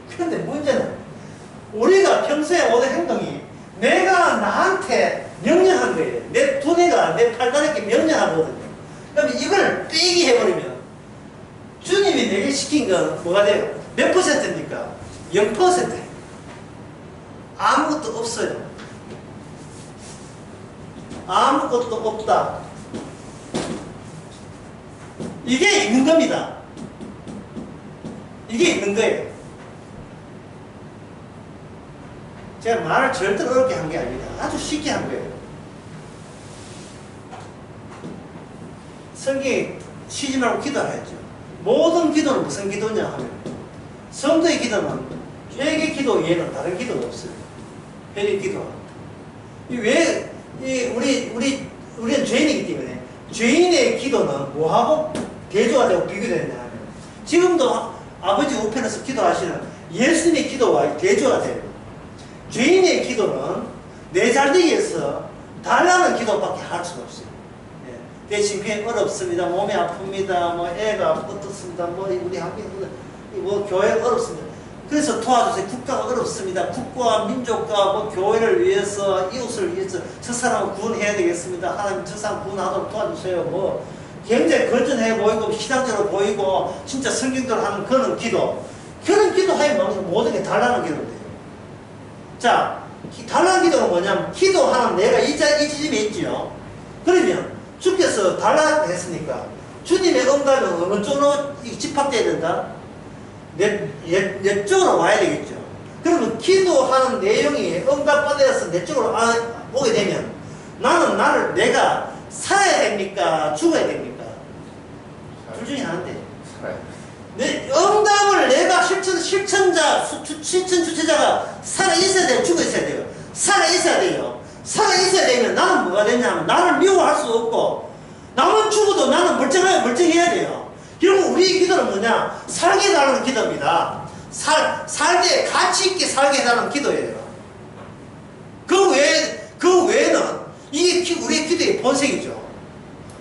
그런데 문제는 우리가 평소에 모든 행동이 내가 나한테 명령한 거예요. 내 두뇌가 내 팔다리께 명령하거든요. 그럼 이걸 빼기 해버리면 주님이 내게 시킨 건 뭐가 돼요? 몇 %입니까? 0%. 아무것도 없어요. 아무것도 없다. 이게 있는 겁니다. 이게 있는 거예요. 제가 말을 절대 어렵게 한 게 아닙니다. 아주 쉽게 한 거예요. 성경에 쉬지 말고 기도하라 했죠. 모든 기도는 무슨 기도냐 하면 성도의 기도는 회개 기도 외에는 다른 기도가 없어요. 회개 기도. 우리는 죄인이기 때문에 죄인의 기도는 뭐하고 대조가 되고 비교되느냐 하면 지금도 아버지 우편에서 기도하시는 예수님의 기도와 대조가 돼요. 죄인의 기도는 내 잘되기 위해서 달라는 기도밖에 할 수가 없어요. 대신 그게 어렵습니다. 몸이 아픕니다. 뭐 애가 어떻습니다. 뭐 우리 학교 뭐 교회 어렵습니다. 그래서 도와주세요. 국가가 어렵습니다. 국가와 민족과 뭐 교회를 위해서 이웃을 위해서 저 사람을 구원해야 되겠습니다. 하나님 저 사람 구원하도록 도와주세요. 뭐 굉장히 건전해 보이고 신앙적으로 보이고 진짜 성경대로 하는 그런 기도. 그런 기도하면 모든 게 달라는 기도인데요. 자, 달라는 기도는 뭐냐면 기도하는 내가 이 지점에 있지요. 그러면 주께서 달라 했으니까 주님의 응답은 어느 쪽으로 집합돼야 된다? 내 쪽으로 와야 되겠죠. 그러면 기도하는 내용이 응답받아서 내 쪽으로 오게 되면 나는 내가 살아야 됩니까? 죽어야 됩니까? 둘 중에 하나인데. 내 응답을 내가 실천 주체자가 살아 있어야 돼요? 죽어 있어야 돼요? 살아 있어야 돼요. 살아있어야 되면 나는 뭐가 되냐면 나를 미워할 수 없고 남은 죽어도 나는 멀쩡해야 돼요. 결국 우리의 기도는 뭐냐? 살게 해달라는 기도입니다. 살게 가치 있게 살게 해달라는 기도예요. 그 외에는 이게 우리의 기도의 본색이죠.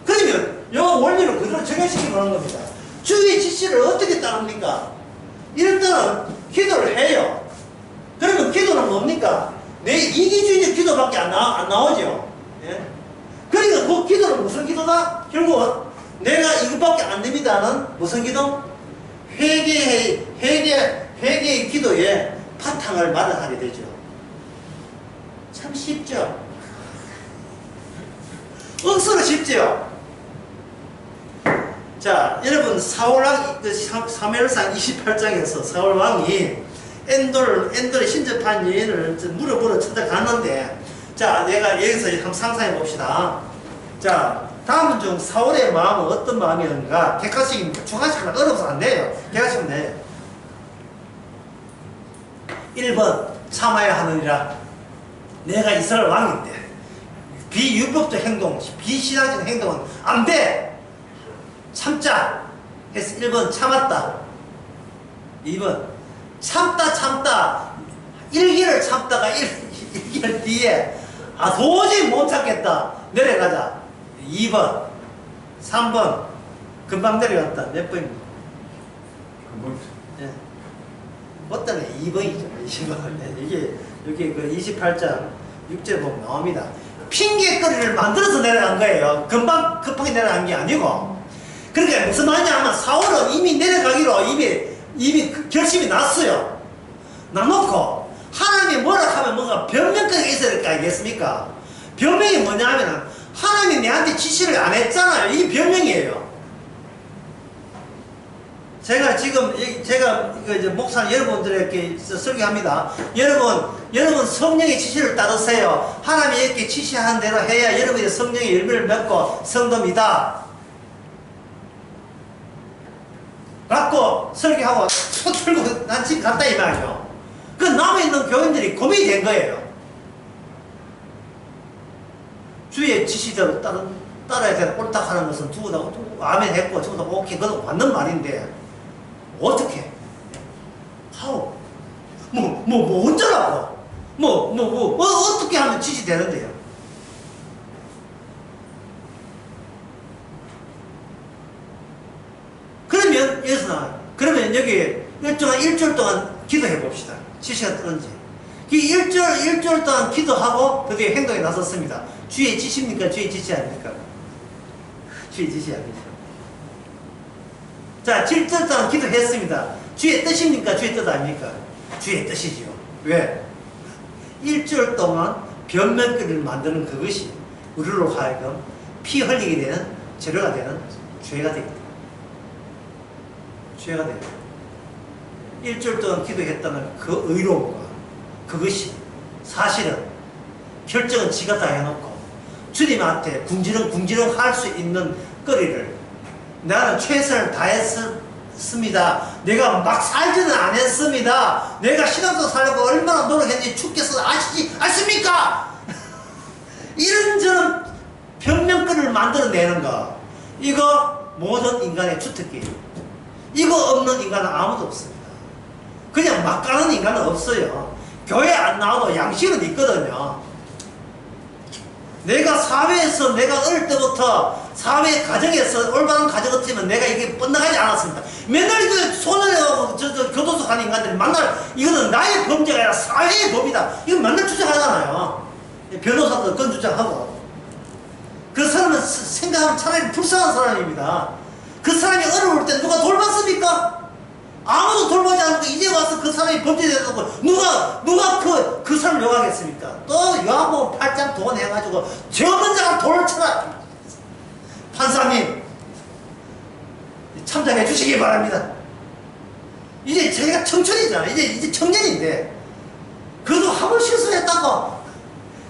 그러면 이 원리를 그대로 적용시키고 하는 겁니다. 주의 지시를 어떻게 따릅니까? 일단은 기도를 해요. 그러면 기도는 뭡니까? 내 이기주의적 기도밖에 안 나오죠. 예? 그러니까 그 기도는 무슨 기도다? 결국은 내가 이것밖에 안 됩니다는 무슨 기도? 회개의 기도에 바탕을 마련하게 되죠. 참 쉽죠? 억수로 쉽죠? 자, 여러분 사무엘상 28장에서 사울왕이 엔돌에 신접한 여인을 물어보러 찾아갔는데, 자, 내가 여기서 한번 상상해 봅시다. 자, 다음은 중 사울의 마음은 어떤 마음이었는가? 객관식입니다. 주관식은 어려워서 안 돼요. 객관식은 돼요. 1번 참아야 하느니라. 내가 이스라엘 왕인데 비율법적 행동, 비신앙적 행동은 안 돼. 참자 해서 1번 참았다. 2번 참다 1개월 참다가 1개월 뒤에 도저히 못 참겠다 내려가자. 2번 3번 금방 내려갔다. 몇 번입니까? 예. 어떤 2번이죠. 2번. 이게 그 28장 6절 보면 나옵니다. 핑계거리를 만들어서 내려간 거예요. 금방 급하게 내려간 게 아니고. 그러니까 무슨 말이냐 하면 사울은 이미 내려가기로 이미 결심이 났어요. 나놓고 하나님이 뭐라 하면 뭔가 변명거리가 있어야 될 거 아니겠습니까? 변명이 뭐냐 하면 하나님이 내한테 지시를 안 했잖아요. 이게 변명이에요. 제가 지금 이제 목사 여러분들에게 설교합니다. 여러분 성령의 지시를 따르세요. 하나님이 이렇게 지시한 대로 해야 여러분의 성령의 열매를 맺고 성도입니다. 갖고 설교하고 소 틀고 난 집 갔다 이 말이죠. 그 남아있는 교인들이 고민이 된 거예요. 주의 지시대로 따라야 되는 옳다 하는 것은 두고 다 아멘 했고 저도 오케이 그건 맞는 말인데 어떻게? 하오? 어쩌라고? 어떻게 하면 지시되는데요? 그러면 여기 일주일 동안 기도해 봅시다. 지시가 뜨는지. 일주일 동안 기도하고 그 뒤에 행동에 나섰습니다. 주의 지시입니까? 주의 지시 아닙니까? 주의 지시 아니죠. 자, 일주일 동안 기도했습니다. 주의 뜻입니까? 주의 뜻 아닙니까? 주의 뜻이지요. 왜? 일주일 동안 변명거리를 만드는 그것이 우리로 하여금 피 흘리게 되는 재료가 되는 죄가 됩니다. 죄가 됩니다. 일주일 동안 기도했다는 그 의로움과 그것이 사실은 결정은 지가 다 해놓고 주님한테 궁지렁 할 수 있는 거리를 나는 최선을 다했습니다. 내가 막 살지는 않았습니다. 내가 신앙도 살려고 얼마나 노력했는지 주께서 아십니까? 이런저런 변명거리를 만들어내는 거, 이거 모든 인간의 주특기예요. 이거 없는 인간은 아무도 없습니다. 그냥 막 가는 인간은 없어요. 교회 안 나와도 양식은 있거든요. 내가 사회에서 내가 어릴 때부터 사회 가정에서 올바른 가정 같으면 내가 이게 뻗나가지 않았습니다. 맨날 그 손을 내고 교도소 가는 인간들이 만날 이거는 나의 범죄가 아니라 사회의 법이다. 이거 맨날 주장하잖아요. 변호사도 그건 주장하고. 그 사람은 생각하면 차라리 불쌍한 사람입니다. 그 사람이 어려울 때 누가 돌봤습니까? 아무도 돌보지 않고 이제 와서 그 사람이 범죄되고 누가 그 사람을 욕하겠습니까? 또 요한복음 8장 동원해가지고 죄 없는 자가 돌을 쳐라. 판사님 참작해 주시기 바랍니다. 이제 저희가 청춘이잖아. 이제 청년인데 그래도 한 번 실수했다고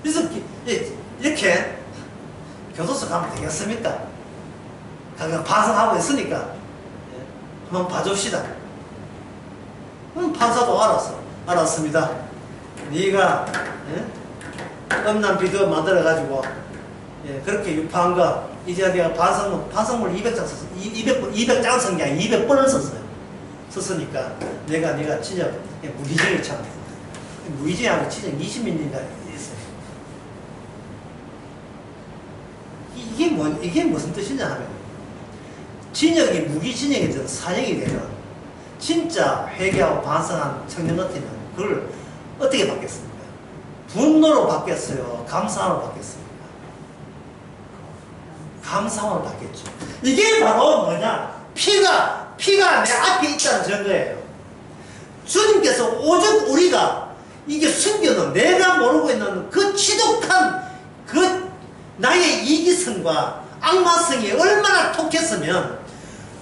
그래서 이렇게 교도소 가면 되겠습니까? 그냥 반성하고 있으니까 한번 봐줍시다. 그럼 판사도 알았습니다. 네가 음란 비디오 만들어가지고, 예, 그렇게 유포한 거, 이제 내가 반성문 200장 썼어. 200장 쓴 게 아니라 200번을 썼어요. 썼으니까, 내가 진짜 무기징역 참. 무기징역하고 진짜 20몇 년이나 했어요. 이게 무슨 뜻이냐 하면, 진역이 무기징역이 되든 사형이 되든, 진짜 회개하고 반성한 청년 같으면, 그걸 어떻게 받겠습니까? 분노로 받겠어요? 감사함으로 받겠습니까? 감사함으로 받겠죠. 이게 바로 뭐냐? 피가 내 앞에 있다는 증거예요. 주님께서 오직 우리가 이게 숨겨놓은 내가 모르고 있는 그 지독한 그 나의 이기성과 악마성이 얼마나 톡했으면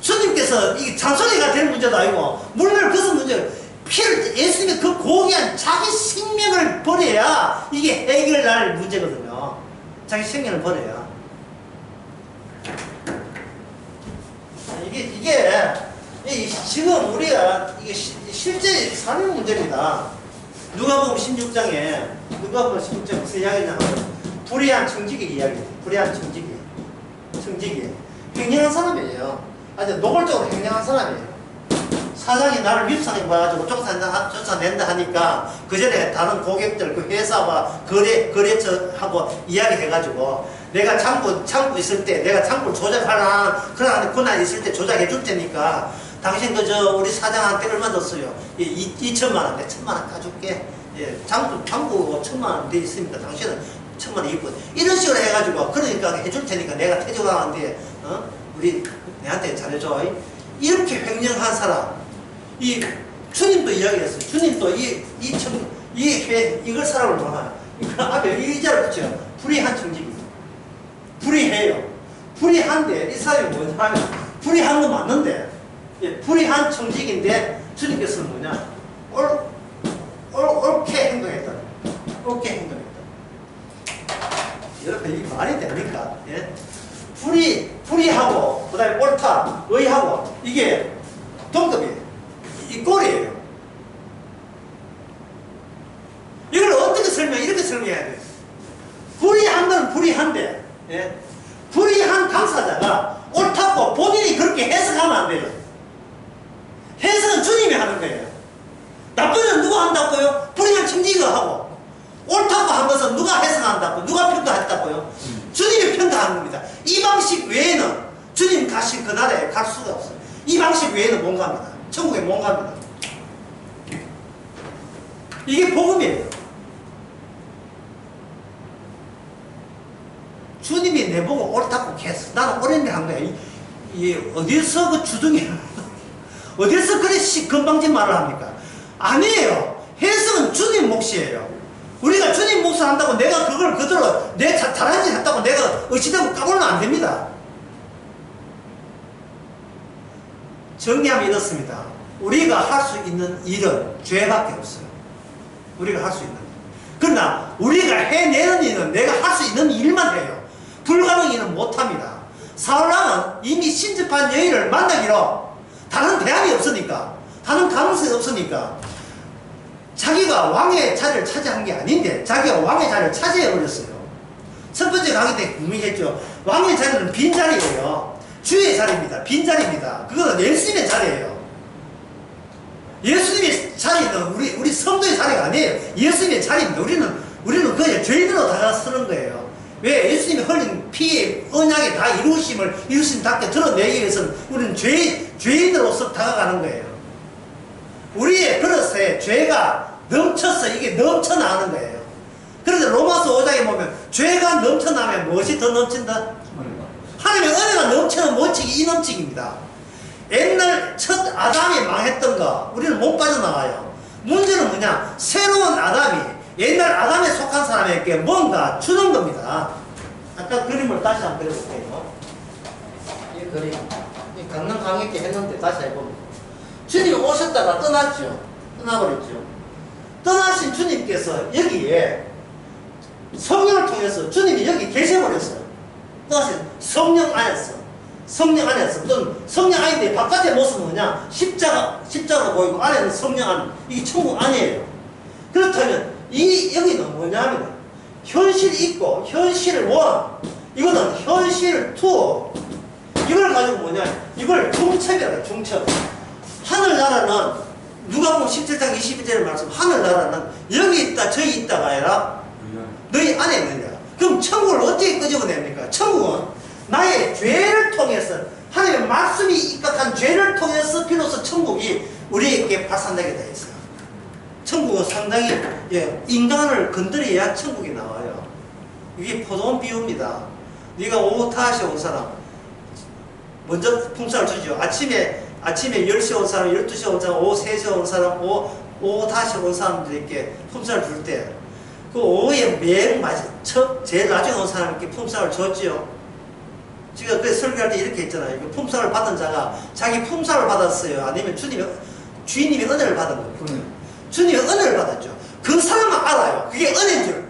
주님께서 이게 잔소리가 될 문제도 아니고 물을 그은 문제를 피를 예수님의 그 고귀한 자기 생명을 버려야 이게 해결날 문제거든요. 자기 생명을 버려야. 이게 지금 우리가 이게 실제 사는 문제입니다. 누가복음 16장에 누가복음 16장 무슨 이야기냐 하면 불의한 청지기 이야기예요. 불의한 청지기 횡령한 사람이에요. 아주 노골적으로 횡령한 사람이에요. 사장이 나를 밉상해 봐가지고 쫓아낸다 하니까 그 전에 다른 고객들 그 회사와 거래처하고 이야기해가지고 내가 창고 있을 때 내가 창고를 조작하나 그런 권한이 있을 때 조작해 줄 테니까 당신 우리 사장한테 얼마 줬어요? 2천만 원, 내 1천만 원 가줄게. 예, 창고 1천만 원 돼 있으니까 당신은 1천만 원 있고 이런 식으로 해가지고 그러니까 해줄 테니까 내가 퇴직하는데 우리 내한테 잘해줘. 이렇게 횡령한 사람. 주님도 이야기했어요. 주님도 이걸 사람을 봐요. 그 앞에 이 자를 붙여요. 불의한 청지기. 불의해요. 불의한데, 이 사람이 뭐냐 하면, 불의한 거 맞는데, 예, 불의한 청지기인데, 주님께서는 뭐냐? 옳게 행동했다. 옳게 행동했다. 여러분, 이게 말이 됩니까? 예? 불의하고, 그 다음에 옳다, 의하고, 이게 동급이에요. 이 꼴이에요. 이걸 어떻게 이렇게 설명해야 돼요. 불의한 건 불의한데, 예? 불의한 당사자가 옳다고 본인이 그렇게 해석하면 안 돼요. 해석은 주님이 하는 거예요. 나쁜 건 누가 한다고요? 불의한 청지기가 하고, 옳다고 한 것은 누가 해석한다고, 누가 평가했다고요? 주님이 평가하는 겁니다. 이 방식 외에는 주님 가신 그 나라에 갈 수가 없어요. 이 방식 외에는 못 갑니다. 천국에 못 갑니다. 이게 복음이에요. 주님이 내보고 옳다고 했어. 나는 옳은 일 한 거야. 어디서 그 주둥이, 어디서 그래 건방진 말을 합니까? 아니에요. 해석은 주님 몫이에요. 우리가 주님 몫을 한다고 내가 그걸 그대로 내 잘한 짓 했다고 내가 어찌되고 까불면 안 됩니다. 정리하면 이렇습니다. 우리가 할 수 있는 일은 죄밖에 없어요. 우리가 할 수 있는 일. 그러나 우리가 해내는 일은 내가 할 수 있는 일만 해요. 불가능한 일은 못합니다. 사울왕은 이미 신접한 여인을 만나기로 다른 대안이 없으니까, 다른 가능성이 없으니까 자기가 왕의 자리를 차지한 게 아닌데 자기가 왕의 자리를 차지해버렸어요. 첫 번째 강의 때 분명했죠. 왕의 자리는 빈자리예요. 주의 자리입니다. 빈자리입니다. 그거는 예수님의 자리예요. 예수님의 자리는 우리 성도의 자리가 아니에요. 예수님의 자리입니다. 우리는 그냥 죄인으로 다가서는 거예요. 왜? 예수님이 흘린 피의 언약의 다 이루심답게 드러내기 위해서는 우리는 죄인으로서 다가가는 거예요. 우리의 그릇에 죄가 넘쳐서 이게 넘쳐나는 거예요. 그런데 로마서 5장에 보면 죄가 넘쳐나면 무엇이 더 넘친다? 하나님의 은혜가 넘치는 원칙이 이 넘치기입니다. 옛날 첫 아담이 망했던 거 우리는 못 빠져나와요. 문제는 뭐냐? 새로운 아담이 옛날 아담에 속한 사람에게 뭔가 주는 겁니다. 아까 그림을 다시 한번 그려볼게요. 이 그림, 이 강남 강의 때 했는데 다시 해봅니다. 주님이 오셨다가 떠났죠. 떠나버렸죠. 떠나신 주님께서 여기에 성령을 통해서 주님이 여기 계셔버렸어요. 떠나신 성령 안에서. 성령 안에서. 또는 성령 안인데 바깥의 모습은 뭐냐? 십자가로 보이고 안에는 성령 안. 이게 천국 안이에요. 그렇다면 여기는 뭐냐면 현실 있고 현실 원, 이거는 현실 투. 이걸 가지고 뭐냐, 이걸 중첩이라. 중첩. 하늘나라는 누가 보면 17장 21절의 말씀, 하늘나라는 여기 있다 저기 있다가 아니라 너희 안에 있느냐. 그럼 천국을 어떻게 끄집어냅니까? 천국은 나의 죄를 통해서, 하나님의 말씀이 입각한 죄를 통해서 비로소 천국이 우리에게 발산되게 되어 있어요. 천국은 상당히, 예, 인간을 건드려야 천국이 나와요. 이게 포도원 비유입니다. 네가 오후 5시 온 사람 먼저 품삯을 주죠. 아침에 10시 온 사람, 12시 온 사람, 오후 3시 온 사람, 오후 5시 온 사람들에게 품삯을 줄 때, 그 오후에 제일 나중에 온 사람에게 품삯을 줬지요. 제가 그 설교할 때 이렇게 했잖아요. 품삯을 받은 자가 자기 품삯을 받았어요, 아니면 주인님이 은혜를 받은 거예요. 주님이 은혜를 받았죠. 그 사람은 알아요. 그게 은혜인 줄.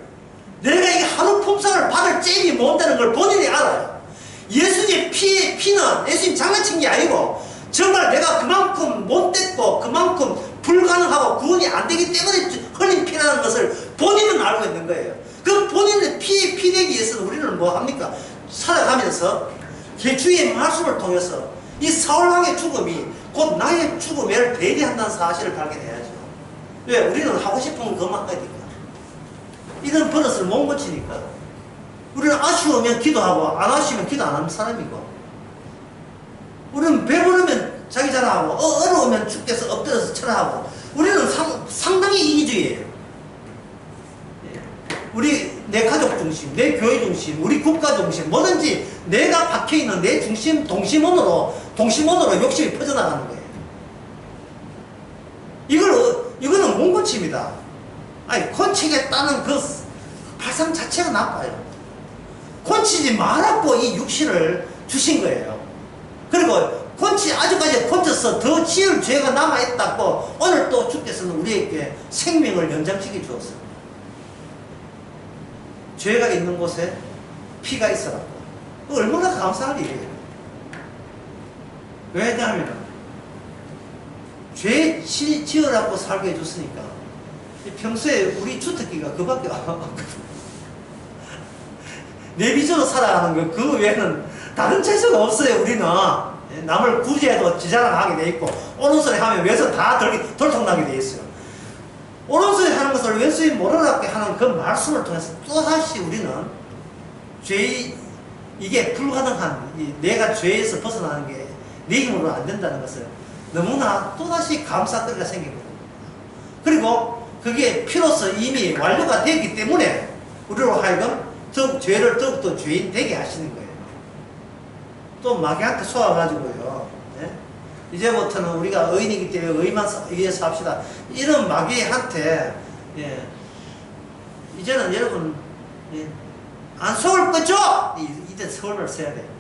내가 이게 하루 품삯을 받을 잽이 뭔다는 걸 본인이 알아요. 예수님 피는 예수님 장난친 게 아니고 정말 내가 그만큼 못됐고 그만큼 불가능하고 구원이 안 되기 때문에 흘린 피라는 것을 본인은 알고 있는 거예요. 그 본인의 피되기 위해서는 우리는 뭐 합니까? 살아가면서 주의 말씀을 통해서 이 사울왕의 죽음이 곧 나의 죽음을 배제한다는 사실을 발견해야죠. 왜? 우리는 하고 싶은 건 그만 하니까. 이런 버릇을 못 고치니까. 우리는 아쉬우면 기도하고 안 아쉬우면 기도 안 하는 사람이고, 우리는 배부르면 자기 자랑하고 어려우면 죽겠어 엎드려서 철하고, 우리는 상당히 이기주의예요. 내 가족 중심, 내 교회 중심, 우리 국가 중심, 뭐든지 내가 박혀있는 내 중심, 동심원으로 욕심이 퍼져나가는 거예요. 이거는 몽고치입니다. 아니, 권치겠다는 그 발상 자체가 나빠요. 권치지 말라고 이 육신을 주신 거예요. 그리고 아직까지 권쳐서 더 지을 죄가 남아있다고 오늘 또 주께서는 우리에게 생명을 연장시켜 주었어요. 죄가 있는 곳에 피가 있어라고. 얼마나 감사할 일이에요. 왜냐하면 죄 지으라고 살게 해줬으니까. 평소에 우리 주특기가 그밖에 없거든. 내 빚으로 살아가는 거, 그 외에는 다른 재주가 없어요. 우리는 남을 구제해도 지자랑하게 돼 있고, 오른손에 하면 왼손 다 돌통나게 돼 있어요. 오른손에 하는 것을 왼손이 모르게 하는 그 말씀을 통해서 또다시 우리는 이게 불가능한, 내가 죄에서 벗어나는 게 내 힘으로 안 된다는 것을 너무나 또다시 감사거리가 생기거든요. 그리고 그게 피로서 이미 완료가 되기 때문에 우리로 하여금 죄를 더욱더 죄인 되게 하시는 거예요. 또 마귀한테 쏘아가지고요. 예? 이제부터는 우리가 의인이기 때문에 의만 위해서 합시다. 이런 마귀한테, 예, 이제는 여러분, 예, 안 속을 거죠? 이제 서울을 써야 돼요.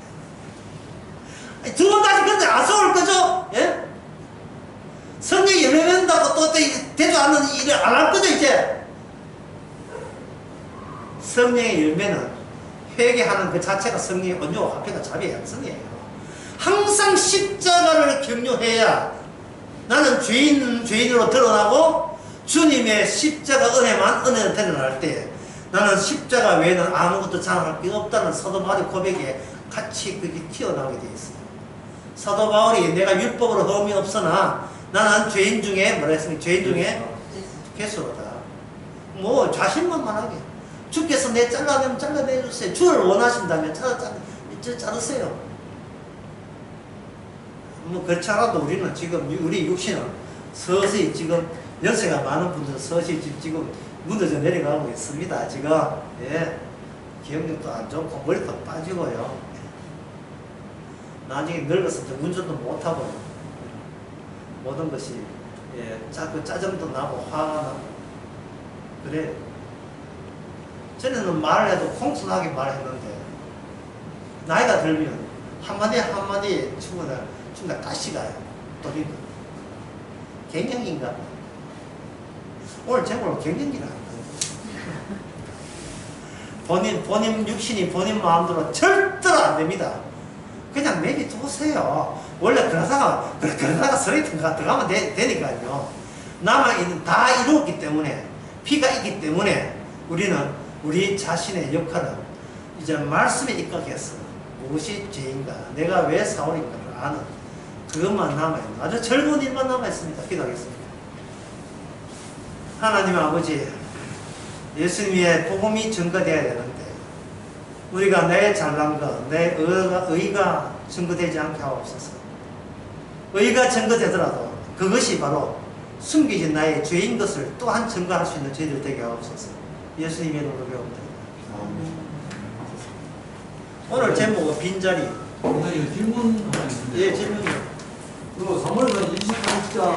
두 번 다시 근데 안 속을 거죠? 예? 성령이 열매맺는다고 또 되지 않는 일을 안 할 거죠, 이제? 성령의 열매는 회개하는 그 자체가 성령의 온유와 화평과 자비의 양성이에요. 항상 십자가를 경유해야 나는 죄인으로 드러나고, 주님의 십자가 은혜는 드러날 때 나는 십자가 외에는 아무것도 자랑할 게 없다는 사도 바울의 고백에 같이 그게 튀어나오게 되어 있어요. 사도 바울이 내가 율법으로 흠이 없으나 나는 죄인 중에 뭐라 했습니까? 죄인 중에 괴수로다. 뭐 자신만만하게 주께서 내 잘라내면 잘라내주세요. 주를 원하신다면 자르세요. 뭐 그렇지 않아도 우리는 지금 우리 육신은 서서히 지금 연세가 많은 분들은 서서히 지금 무너져 내려가고 있습니다. 지금, 예, 기억력도 안 좋고 머리도 빠지고요. 나중에 늙어서 운전도 못하고 모든 것이, 예, 자꾸 짜증도 나고 화가 나고 그래요. 전에는 말을 해도 공손하게 말했는데 나이가 들면 한마디 한마디 충분히 가시가요. 또리도 갱년기인가? 오늘 제목으로 갱년기라 본인 육신이 본인 마음대로 절대로 안 됩니다. 그냥 내비두세요. 원래 그러다가 서리 들어가면 되니까요. 남아있는 다 이루었기 때문에, 피가 있기 때문에 우리는 우리 자신의 역할은 이제 말씀에 입각해서 무엇이 죄인가, 내가 왜 사울인가를 아는 그것만 남아있는 아주 즐거운 일만 남아있습니다. 기도하겠습니다. 하나님 아버지, 예수님의 복음이 증거되어야 되는데 우리가 내 잘난 것, 내 의가 증거되지 않게 하옵소서. 의가 증거되더라도 그것이 바로 숨기진 나의 죄인 것을 또한 증거할 수 있는 죄들 되게 하옵소서. 예수님의 이름으로 배웁니다. 오늘 제목은 빈자리. 오늘 질문 하나 있습니다. 예, 질문이요. 그 3월份 28자